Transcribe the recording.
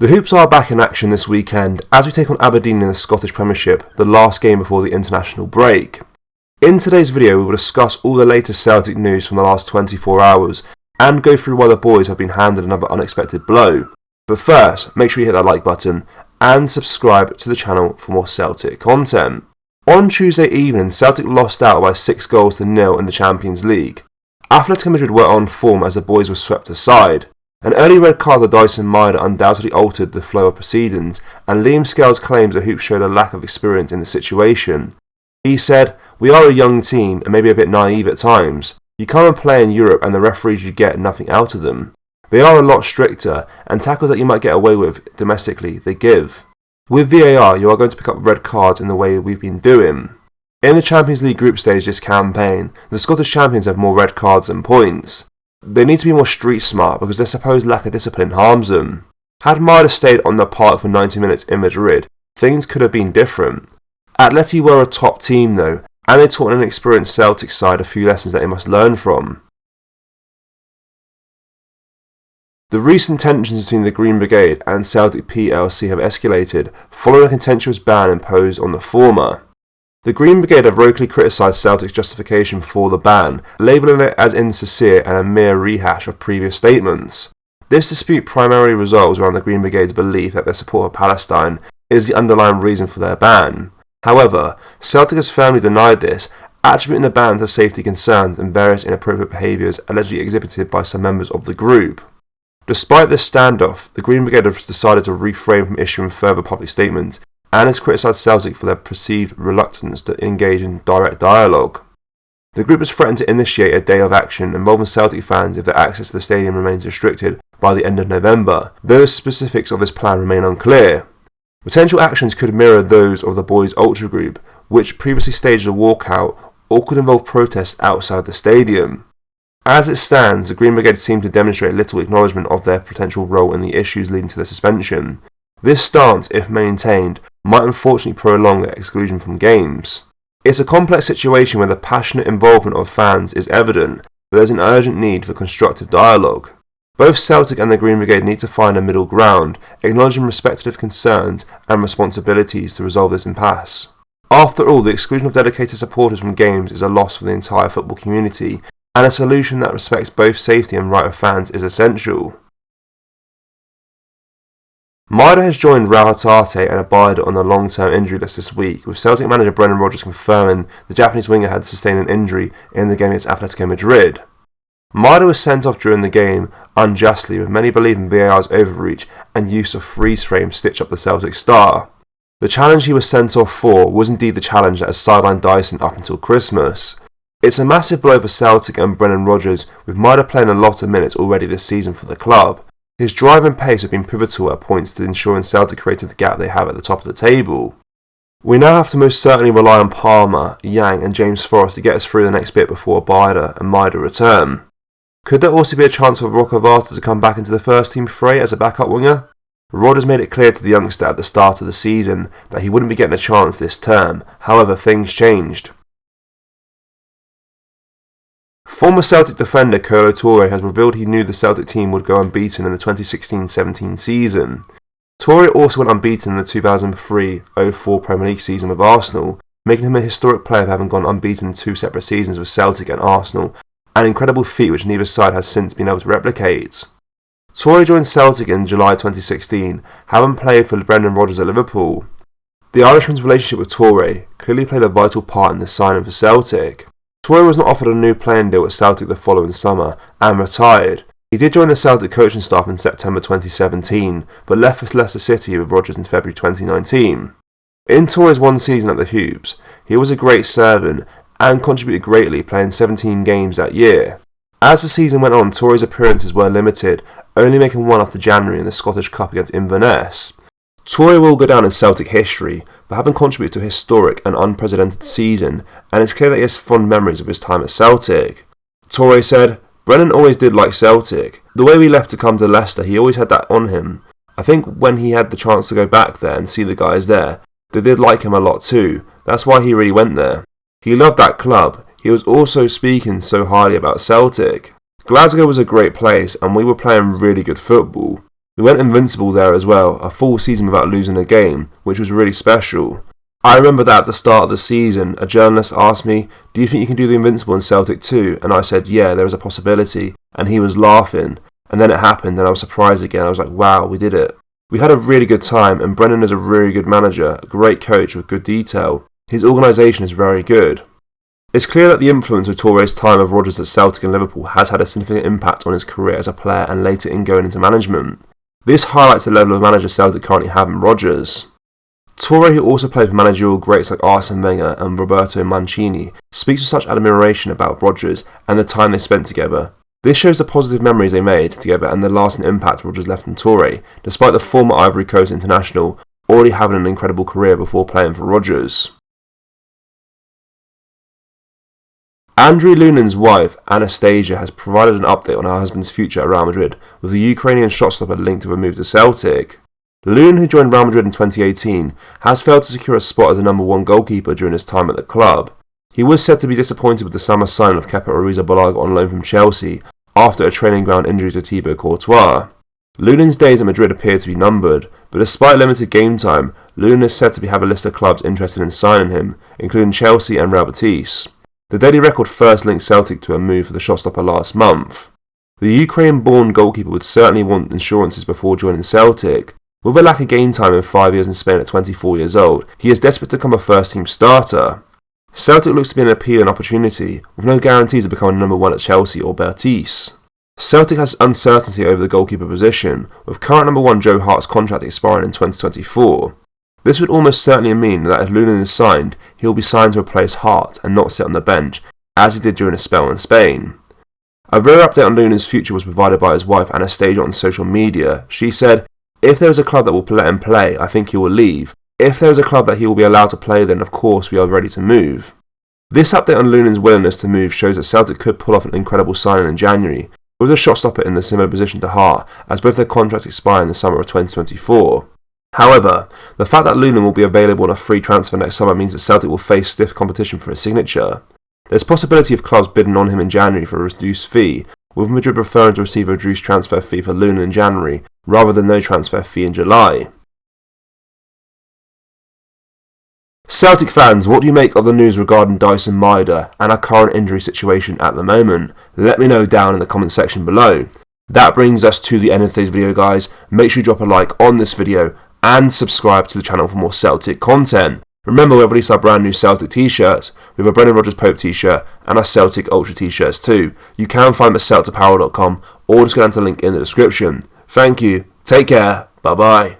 The Hoops are back in action this weekend as we take on Aberdeen in the Scottish Premiership, the last game before the international break. In today's video we will discuss all the latest Celtic news from the last 24 hours and go through why the boys have been handed another unexpected blow. But first, make sure you hit that like button and subscribe to the channel for more Celtic content. On Tuesday evening, Celtic lost out by 6-0 in the Champions League. Atletico Madrid were on form as the boys were swept aside. An early red card to Dyson Maeda undoubtedly altered the flow of proceedings, and Liam Scales claims the Hoops showed a lack of experience in the situation. He said, "We are a young team and maybe a bit naive at times. You come and play in Europe and the referees you get nothing out of them. They are a lot stricter, and tackles that you might get away with domestically, they give. With VAR, you are going to pick up red cards in the way we've been doing." In the Champions League group stage this campaign, the Scottish champions have more red cards than points. They need to be more street smart because their supposed lack of discipline harms them. Had Maeda stayed on the park for 90 minutes in Madrid, things could have been different. Atleti were a top team though, and they taught an experienced Celtic side a few lessons that they must learn from. The recent tensions between the Green Brigade and Celtic plc have escalated, following a contentious ban imposed on the former. The Green Brigade have vocally criticised Celtic's justification for the ban, labelling it as insincere and a mere rehash of previous statements. This dispute primarily revolves around the Green Brigade's belief that their support of Palestine is the underlying reason for their ban. However, Celtic has firmly denied this, attributing the ban to safety concerns and various inappropriate behaviours allegedly exhibited by some members of the group. Despite this standoff, the Green Brigade have decided to refrain from issuing further public statements and has criticised Celtic for their perceived reluctance to engage in direct dialogue. The group has threatened to initiate a day of action involving Celtic fans if their access to the stadium remains restricted by the end of November. Those specifics of this plan remain unclear. Potential actions could mirror those of the boys' ultra group, which previously staged a walkout, or could involve protests outside the stadium. As it stands, the Green Brigade seem to demonstrate little acknowledgement of their potential role in the issues leading to their suspension. This stance, if maintained, might unfortunately prolong their exclusion from games. It's a complex situation where the passionate involvement of fans is evident, but there's an urgent need for constructive dialogue. Both Celtic and the Green Brigade need to find a middle ground, acknowledging respective concerns and responsibilities to resolve this impasse. After all, the exclusion of dedicated supporters from games is a loss for the entire football community, and a solution that respects both safety and right of fans is essential. Maeda has joined Raul Hatate and Abida on the long-term injury list this week, with Celtic manager Brendan Rodgers confirming the Japanese winger had sustained an injury in the game against Atletico Madrid. Maeda was sent off during the game unjustly, with many believing VAR's overreach and use of freeze frame to stitch up the Celtic star. The challenge he was sent off for was indeed the challenge that has sidelined Dyson up until Christmas. It's a massive blow for Celtic and Brendan Rodgers, with Maeda playing a lot of minutes already this season for the club. His drive and pace have been pivotal at points to ensuring Celtic created the gap they have at the top of the table. We now have to most certainly rely on Palmer, Yang and James Forrest to get us through the next bit before Abida and Maeda return. Could there also be a chance for Rokovata to come back into the first team fray as a backup winger? Rodgers made it clear to the youngster at the start of the season that he wouldn't be getting a chance this term, however things changed. Former Celtic defender Kolo Toure has revealed he knew the Celtic team would go unbeaten in the 2016-17 season. Toure also went unbeaten in the 2003-04 Premier League season with Arsenal, making him a historic player for having gone unbeaten in 2 separate seasons with Celtic and Arsenal, an incredible feat which neither side has since been able to replicate. Toure joined Celtic in July 2016, having played for Brendan Rodgers at Liverpool. The Irishman's relationship with Toure clearly played a vital part in this signing for Celtic. Toure was not offered a new playing deal at Celtic the following summer and retired. He did join the Celtic coaching staff in September 2017, but left for Leicester City with Rodgers in February 2019. In Toure's one season at the Hoops, he was a great servant and contributed greatly, playing 17 games that year. As the season went on, Toure's appearances were limited, only making one after January in the Scottish Cup against Inverness. Toure will go down in Celtic history, but having contributed to a historic and unprecedented season, and it's clear that he has fond memories of his time at Celtic. Toure said, "Brendan always did like Celtic. The way we left to come to Leicester, he always had that on him. I think when he had the chance to go back there and see the guys there, they did like him a lot too. That's why he really went there. He loved that club. He was also speaking so highly about Celtic. Glasgow was a great place and we were playing really good football. We went invincible there as well, a full season without losing a game, which was really special. I remember that at the start of the season, a journalist asked me, "Do you think you can do the invincible in Celtic too?" And I said, "Yeah, there is a possibility," and he was laughing. And then it happened, and I was surprised again. I was like, wow, we did it. We had a really good time, and Brennan is a really good manager, a great coach with good detail. His organisation is very good. It's clear that the influence of Toure's time of Rodgers at Celtic and Liverpool has had a significant impact on his career as a player and later in going into management. This highlights the level of manager Celtic currently have in Rodgers. Toure, who also played for managerial greats like Arsene Wenger and Roberto Mancini, speaks with such admiration about Rodgers and the time they spent together. This shows the positive memories they made together and the lasting impact Rodgers left on Toure, despite the former Ivory Coast international already having an incredible career before playing for Rodgers. Andriy Lunen's wife, Anastasia, has provided an update on her husband's future at Real Madrid, with the Ukrainian shot stopper linked to a move to Celtic. Lunen, who joined Real Madrid in 2018, has failed to secure a spot as the number one goalkeeper during his time at the club. He was said to be disappointed with the summer signing of Kepa Arrizabalaga on loan from Chelsea after a training ground injury to Thibaut Courtois. Lunen's days at Madrid appear to be numbered, but despite limited game time, Lunen is said to have a list of clubs interested in signing him, including Chelsea and Real Betis. The Daily Record first linked Celtic to a move for the shotstopper last month. The Ukraine-born goalkeeper would certainly want insurances before joining Celtic. With a lack of game time in 5 years in Spain at 24 years old, he is desperate to become a first-team starter. Celtic looks to be an appealing opportunity, with no guarantees of becoming number one at Chelsea or Betis. Celtic has uncertainty over the goalkeeper position, with current number one Joe Hart's contract expiring in 2024. This would almost certainly mean that if Lunen is signed, he will be signed to replace Hart and not sit on the bench, as he did during his spell in Spain. A rare update on Lunen's future was provided by his wife Anastasia on social media. She said, "If there is a club that will let him play, I think he will leave. If there is a club that he will be allowed to play, then of course we are ready to move." This update on Lunen's willingness to move shows that Celtic could pull off an incredible signing in January, with a shotstopper in the similar position to Hart, as both their contracts expire in the summer of 2024. However, the fact that Lunen will be available on a free transfer next summer means that Celtic will face stiff competition for his signature. There's possibility of clubs bidding on him in January for a reduced fee, with Madrid preferring to receive a reduced transfer fee for Lunen in January, rather than no transfer fee in July. Celtic fans, what do you make of the news regarding Dyson Maeda and our current injury situation at the moment? Let me know down in the comment section below. That brings us to the end of today's video, guys. Make sure you drop a like on this video and subscribe to the channel for more Celtic content. Remember, we've released our brand new Celtic t-shirts. We have a Brendan Rodgers Pope t-shirt and our Celtic Ultra t-shirts too. You can find them at celticapparel.com or just go down to the link in the description. Thank you, take care, bye bye.